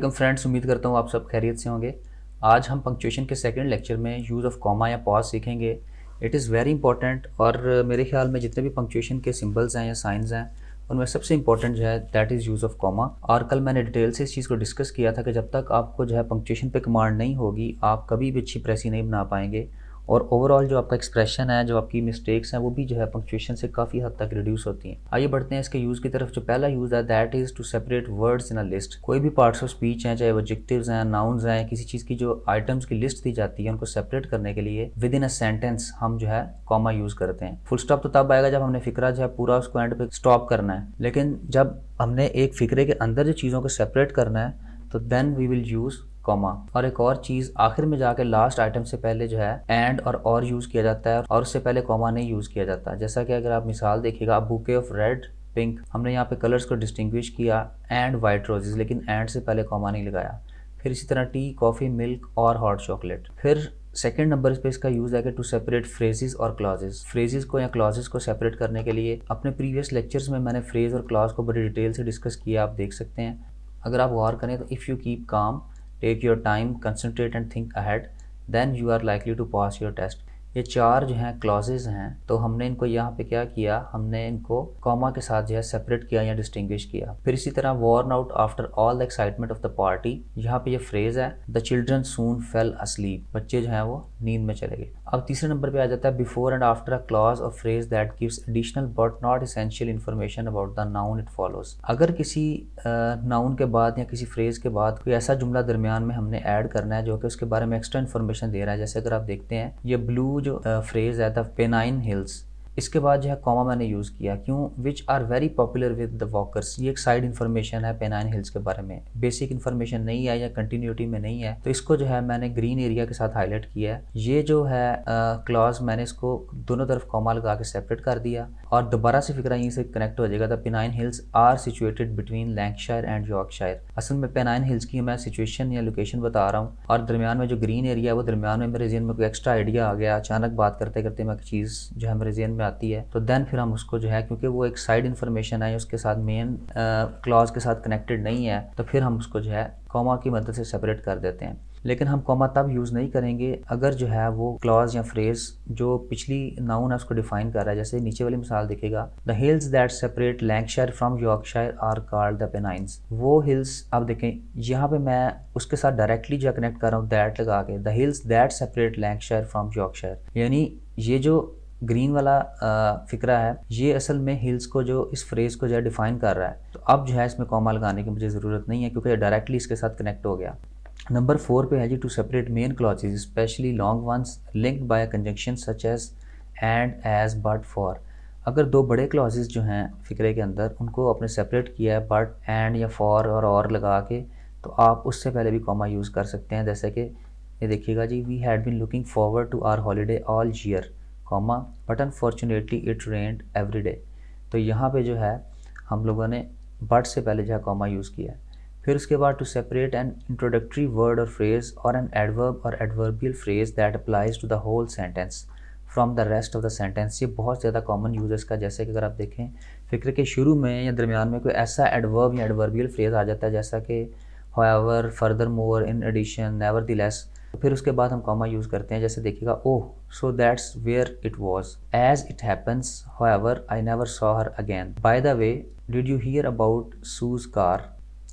Welcome friends, उम्मीद करता हूँ आप सब खैरियत से होंगे। आज हम पंक्चुएशन के सेकंड लेक्चर में यूज़ ऑफ कॉमा या पॉज सीखेंगे। इट इज़ वेरी इंपॉर्टेंट और मेरे ख्याल में जितने भी पंक्चुएशन के सिंबल्स हैं या साइंस हैं उनमें सबसे इंपॉर्टेंट जो है that is use of comma. और कल मैंने डिटेल से इस चीज़ को डिस्कस किया था कि जब तक आपको जो है पंक्चुएशन पे कमांड नहीं होगी आप कभी भी अच्छी प्रेसी नहीं बना पाएंगे और ओवरऑल जो आपका एक्सप्रेशन है, जो आपकी मिस्टेक्स हैं, वो भी जो है पंक्चुएशन से काफ़ी हद तक रिड्यूस होती हैं। आइए बढ़ते हैं इसके यूज़ की तरफ। जो पहला यूज़ है that is to separate words in a list. कोई भी पार्ट्स ऑफ स्पीच हैं, चाहे वो एडजेक्टिव्स हैं, नाउन्स हैं, किसी चीज़ की जो आइटम्स की लिस्ट दी जाती है उनको सेपरेट करने के लिए विद इन अ सेंटेंस हम जो है कॉमा यूज़ करते हैं। फुल स्टॉप तो तब आएगा जब हमने फिक्रा जो है पूरा उसको एंड पे स्टॉप करना है, लेकिन जब हमने एक फिक्रे के अंदर जो चीज़ों को सेपरेट करना है तो then we will use comma. और एक और चीज़, आखिर में जाके लास्ट आइटम से पहले जो है एंड और यूज़ किया जाता है और उससे पहले कॉमा नहीं यूज़ किया जाता। जैसा कि अगर आप मिसाल देखिएगा, बुके ऑफ रेड पिंक, हमने यहाँ पे कलर्स को डिस्टिंग्विश किया एंड वाइट रोजेज, लेकिन एंड से पहले कॉमा नहीं लगाया। फिर इसी तरह टी, कॉफ़ी, मिल्क और हॉट चॉकलेट। फिर सेकेंड नंबर पे इसका यूज़ है कि टू सेपरेट फ्रेजेस और क्लॉजेस। फ्रेजेस को या क्लॉजेस को सेपरेट करने के लिए अपने प्रीवियस लेक्चर्स में मैंने फ्रेज और क्लॉज को बड़ी डिटेल से डिस्कस किया, आप देख सकते हैं। अगर आप गौर करें तो if you keep calm, take your time, concentrate and think ahead, then you are likely to pass your test. ये चार जो हैं क्लॉजेज हैं, तो हमने इनको यहाँ पे क्या किया, हमने इनको कॉमा के साथ जो है सेपरेट किया या डिस्टिंग्विश किया। फिर इसी तरह worn out after all the excitement of the party, यहाँ पे ये फ्रेज है the children soon fail asleep, बच्चे जो हैं वो नींद में चले गए। अब तीसरे नंबर पे आ जाता है before and after a clause और phrase that gives additional but not essential information about the noun it follows. अगर किसी नाउन के बाद या किसी फ्रेज के बाद कोई ऐसा जुमला दरमियान में हमने ऐड करना है जो कि उसके बारे में एक्स्ट्रा इन्फॉर्मेशन दे रहा है, जैसे अगर आप देखते हैं ये ब्लू जो फ्रेज है द पेनाइन हिल्स, इसके बाद जो है कॉमा मैंने यूज़ किया, क्यों, which are very popular with the walkers. ये एक साइड इन्फॉर्मेशन है पेनाइन हिल्स के बारे में, बेसिक इन्फॉर्मेशन नहीं है या कंटिन्यूटी में नहीं है, तो इसको जो है मैंने ग्रीन एरिया के साथ हाईलाइट किया है। ये जो है क्लॉज मैंने इसको दोनों तरफ कॉमा लगा के सेपरेट कर दिया और दोबारा से फिक्रा यहीं से कनेक्ट हो जाएगा। The Pennine Hills are situated between Lancashire and Yorkshire. असल में पेनाइन हिल्स की मैं सिचुएशन या लोकेशन बता रहा हूँ और दरमियान में जो ग्रीन एरिया है वो दरमियान में मेरे जेहन में कोई एक्स्ट्रा आइडिया आ गया, अचानक बात करते करते मैं चीज़ जो है मेरे जेहन में आती है, तो देन फिर हम उसको जो है, क्योंकि वो एक साइड इन्फॉर्मेशन है उसके साथ मेन क्लॉज के साथ कनेक्टेड नहीं है, तो फिर हम उसको जो है कॉमा की मदद से सेपरेट कर देते हैं। लेकिन हम कॉमा तब यूज़ नहीं करेंगे अगर जो है वो क्लॉज या फ्रेज जो पिछली नाउन है उसको डिफाइन कर रहा है। जैसे नीचे वाली मिसाल देखिएगा, the hills that separate Lancashire from Yorkshire are called the Pennines. वो हिल्स, आप देखें यहाँ पे मैं उसके साथ डायरेक्टली जो कनेक्ट कर रहा हूँ दैट लगा के, the hills that separate Lancashire from Yorkshire, यानी ये जो ग्रीन वाला फिक्रा है ये असल में हिल्स को, जो इस फ्रेज को जो है डिफाइन कर रहा है। तो अब जो है इसमें कॉमा लगाने की मुझे ज़रूरत नहीं है क्योंकि डायरेक्टली इसके साथ कनेक्ट हो गया। नंबर 4 पे है जी to separate main clauses specially long ones linked by a conjunction such as and, as, but, for. अगर दो बड़े क्लॉजेज जो हैं फिक्रे के अंदर उनको आपने सेपरेट किया है बट, एंड या फॉर और लगा के, तो आप उससे पहले भी कॉमा यूज़ कर सकते हैं। जैसे कि ये देखिएगा जी, we had been looking forward to our holiday all year, comma, but unfortunately it rained every day. तो यहाँ पे जो है हम लोगों ने बट से पहले जो है कॉमा यूज़ किया है। फिर उसके बाद to separate an introductory word और फ्रेज और एन एडवर्ब और adverbial phrase that applies to the whole sentence from the rest of the sentence. ये बहुत ज़्यादा कॉमन यूज है इसका। जैसे कि अगर आप देखें फिक्र के शुरू में या दरमियान में कोई ऐसा एडवर्ब या एडवर्बियल फ्रेज आ जाता है जैसा कि however, furthermore, in addition, nevertheless, फिर उसके बाद हम कॉमा यूज़ करते हैं। जैसे देखिएगा, oh so that's where it was, as it happens, however I never saw her again, by the way did you hear about Sue's car.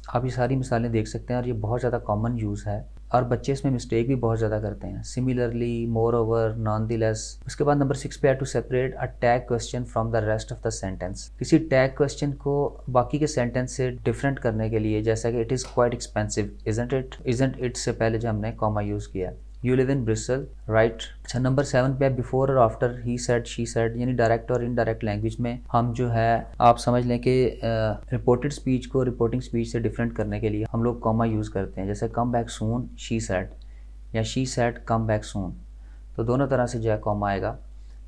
आप ये सारी मिसालें देख सकते हैं और ये बहुत ज़्यादा कॉमन यूज़ है और बच्चे इसमें मिस्टेक भी बहुत ज़्यादा करते हैं। Similarly, moreover, nonetheless. उसके बाद नंबर 6 पे है to separate a tag question from the rest of the sentence. किसी टैग क्वेश्चन को बाकी के सेंटेंस से डिफरेंट करने के लिए, जैसा कि it is quite expensive, isn't it, isn't it से पहले जो हमने कॉमा यूज़ किया। You live in bristle, right. अच्छा, नंबर 7 पे बिफोर और after, he said, she said, यानी डायरेक्ट और इनडायरेक्ट लैंग्वेज में हम जो है, आप समझ लें कि रिपोर्टेड स्पीच को रिपोर्टिंग स्पीच से डिफरेंट करने के लिए हम लोग कॉमा यूज़ करते हैं। जैसे come back soon, she said, या she said come back soon, तो दोनों तरह से जो है कॉमा आएगा।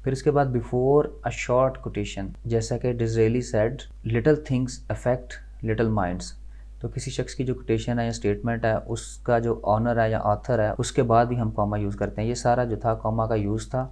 फिर उसके बाद बिफोर अ शॉर्ट कोटेशन, जैसा कि Disraeli said, little things affect little minds. तो किसी शख्स की जो कोटेशन है या स्टेटमेंट है उसका जो ऑनर है या ऑथर है उसके बाद भी हम कॉमा यूज़ करते हैं। ये सारा जो था कॉमा का यूज़ था।